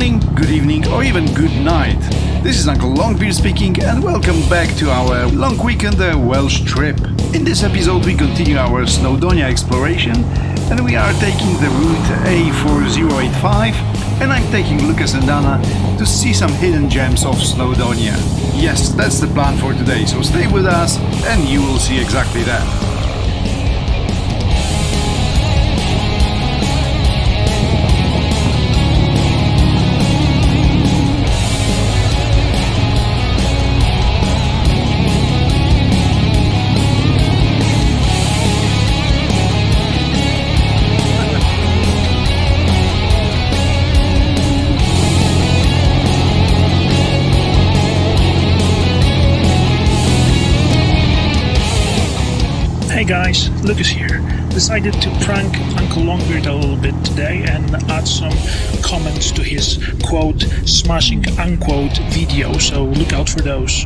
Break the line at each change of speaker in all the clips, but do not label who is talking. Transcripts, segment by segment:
morning, good evening, or even good night. This is Uncle Longbeard speaking, and welcome back to our long weekend Welsh trip. In this episode we continue our Snowdonia exploration, and we are taking the route A4085, and I'm taking Lukas and Dana to see some hidden gems of Snowdonia. Yes, that's the plan for today, so stay with us and you will see exactly that.
Hey guys, Lukas here. Decided to prank Uncle Longbeard a little bit today and add some comments to his quote smashing unquote video, so look out for those.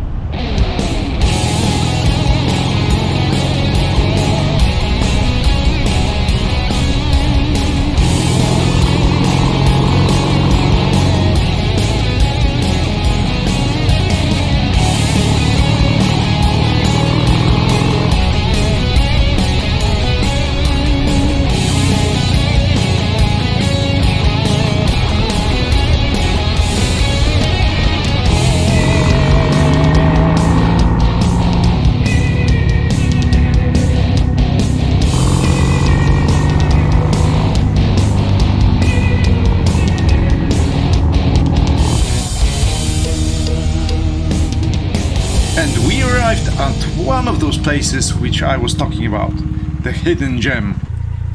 And we arrived at one of those places which I was talking about, the hidden gem.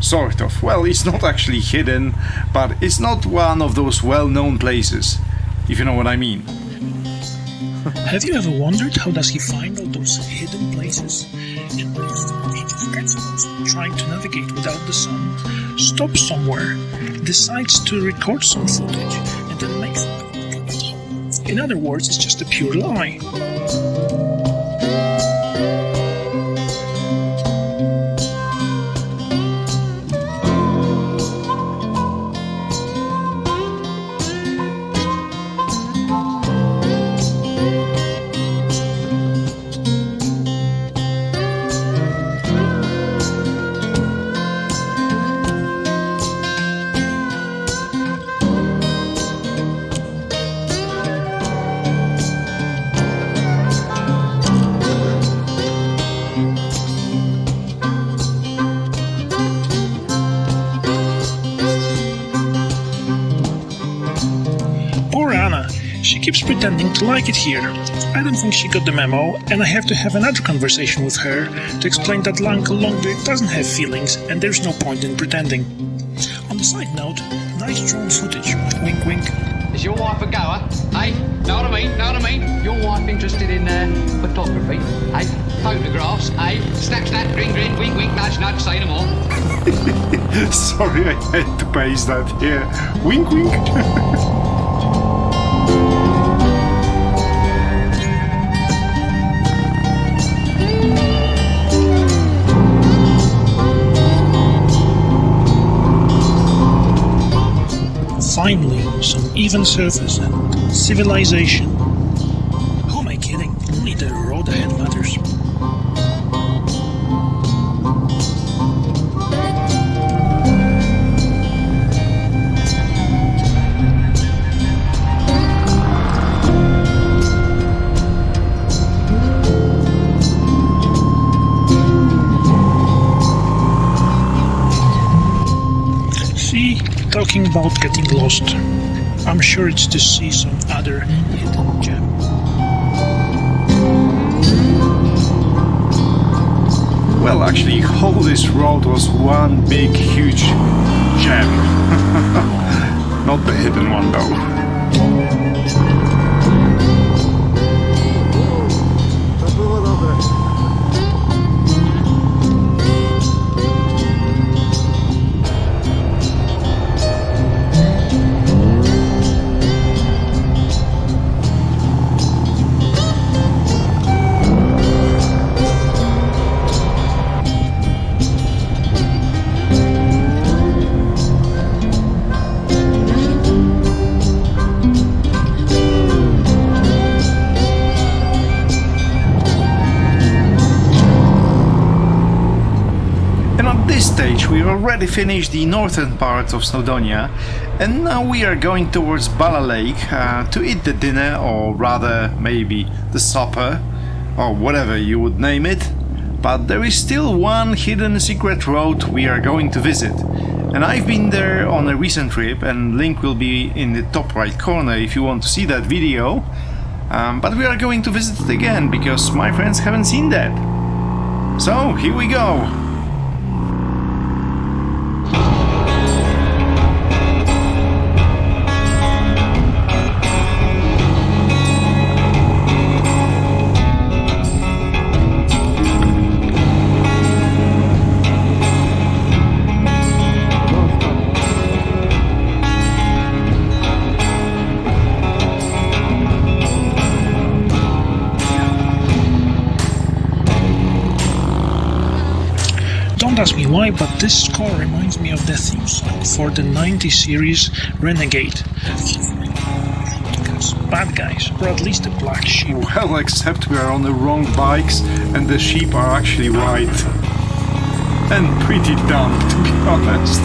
Sort of. Well, it's not actually hidden, but it's not one of those well-known places, if you know what I mean.
Have you ever wondered how does he find all those hidden places? In the age of textbooks, trying to navigate without the sun, stops somewhere, decides to record some footage, and then makes it. In other words, it's just a pure lie. She keeps pretending to like it here. I don't think she got the memo, and I have to have another conversation with her to explain that Uncle Longbeard doesn't have feelings and there's no point in pretending. On the side note, nice drone footage. Wink wink.
Is your wife a goer? Hey? Know what I mean? Know what I mean? Your wife interested in photography? Hey? Photographs? Hey? Snap snap, grin grin, wink wink, nudge nudge, say no more.
Sorry, I had to paste that here. Wink wink.
Finally, some even surface and civilization. Who am I kidding? Only the road ahead matters. See? Talking about getting lost. I'm sure it's to see some other hidden gem.
Well, actually, all this road was one big, huge gem. Not the hidden one, though. At this stage we already finished the northern part of Snowdonia, and now we are going towards Bala Lake to eat the dinner, or rather maybe the supper, or whatever you would name it. But there is still one hidden secret road we are going to visit, and I've been there on a recent trip, and link will be in the top right corner if you want to see that video. But we are going to visit it again because my friends haven't seen that. So here we go.
Don't ask me why, but this score reminds me of the theme song for the 90 series Renegade. Lukas, bad guys, or at least the black sheep.
Well, except we are on the wrong bikes and the sheep are actually white. And pretty dumb, to be honest.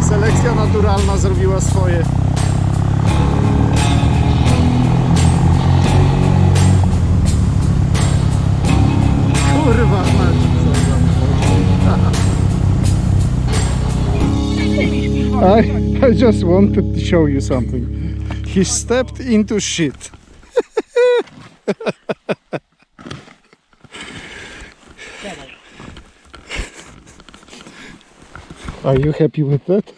Selekcja naturalna zrobiła swoje. Kurwa, I just wanted to show you something. He stepped into shit. Are you happy with that?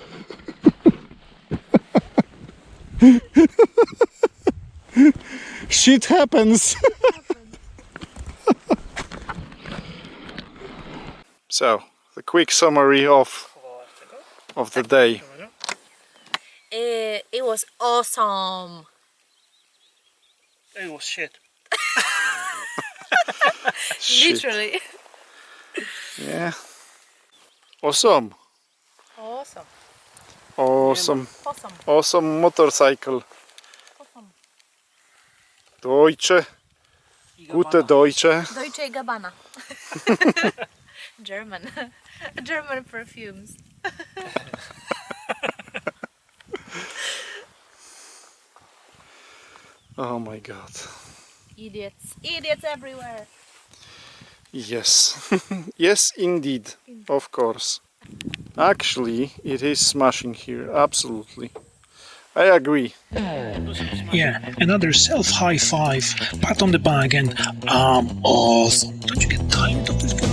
Shit happens. So, the quick summary of the day.
It was awesome.
It was shit.
Literally.
Yeah. Awesome.
Awesome.
Awesome.
Awesome.
Awesome motorcycle.
Awesome.
Deutsche. Gute Deutsche.
Deutsche Gabbana. German. German perfumes.
Oh my god.
Idiots. Idiots everywhere.
Yes. Yes, indeed. Of course. Actually, it is smashing here. Absolutely. I agree.
Yeah, another self-high five, pat on the back, and awesome. Don't you get tired of this guy?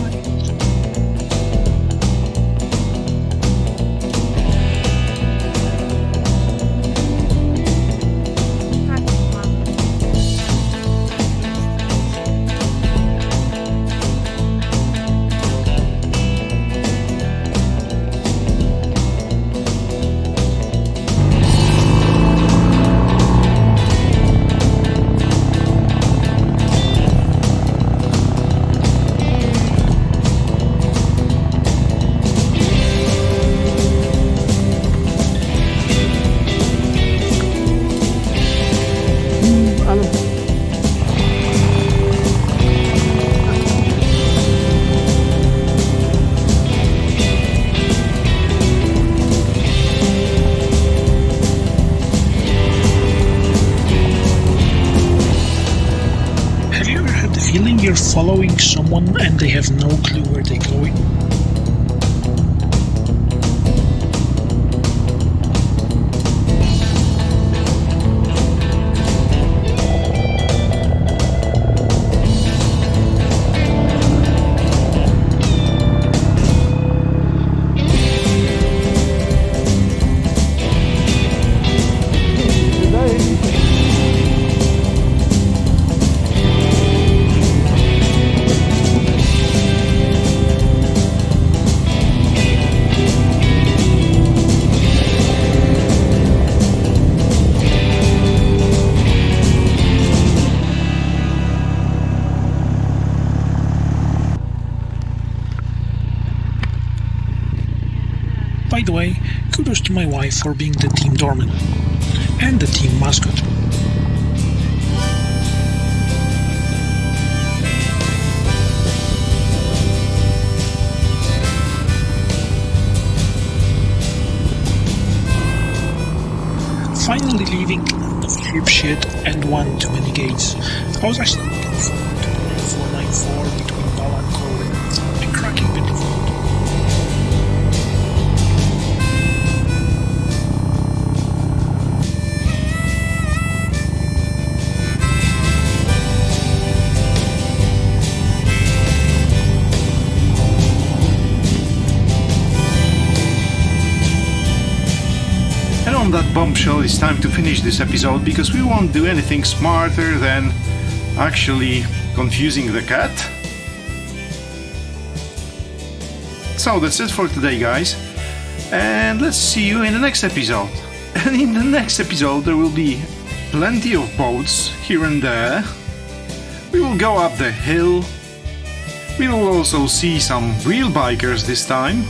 Feeling you're following someone and they have no clue where they're going? kudos to my wife for being the team doorman and the team mascot. Finally leaving the ship shit and one too many gates. I was actually looking forward to the 494 between Bala and Corwin, a cracking bit of road.
And on that bombshell, it's time to finish this episode because we won't do anything smarter than actually confusing the cat. So that's it for today, guys, and let's see you in the next episode. And in the next episode there will be plenty of boats here and there. We will go up the hill. We will also see some real bikers this time.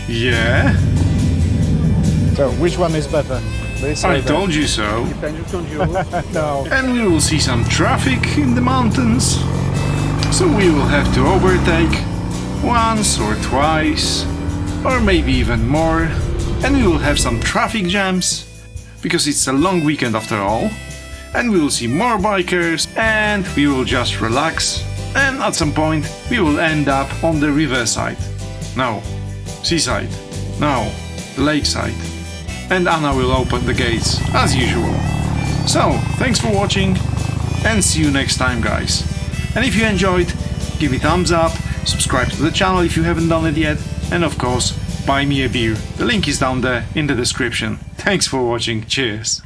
Yeah,
So, which one is better? This or
I
that?
told you so.
No.
And we will see some traffic in the mountains. So we will have to overtake once or twice, or maybe even more. And we will have some traffic jams, because it's a long weekend after all. And we will see more bikers, and we will just relax. And at some point we will end up on the riverside. No, seaside. No, the lakeside. And Anna will open the gates, as usual. So, thanks for watching, and see you next time, guys. And if you enjoyed, give me a thumbs up, subscribe to the channel if you haven't done it yet, and of course, buy me a beer. The link is down there in the description. Thanks for watching, cheers!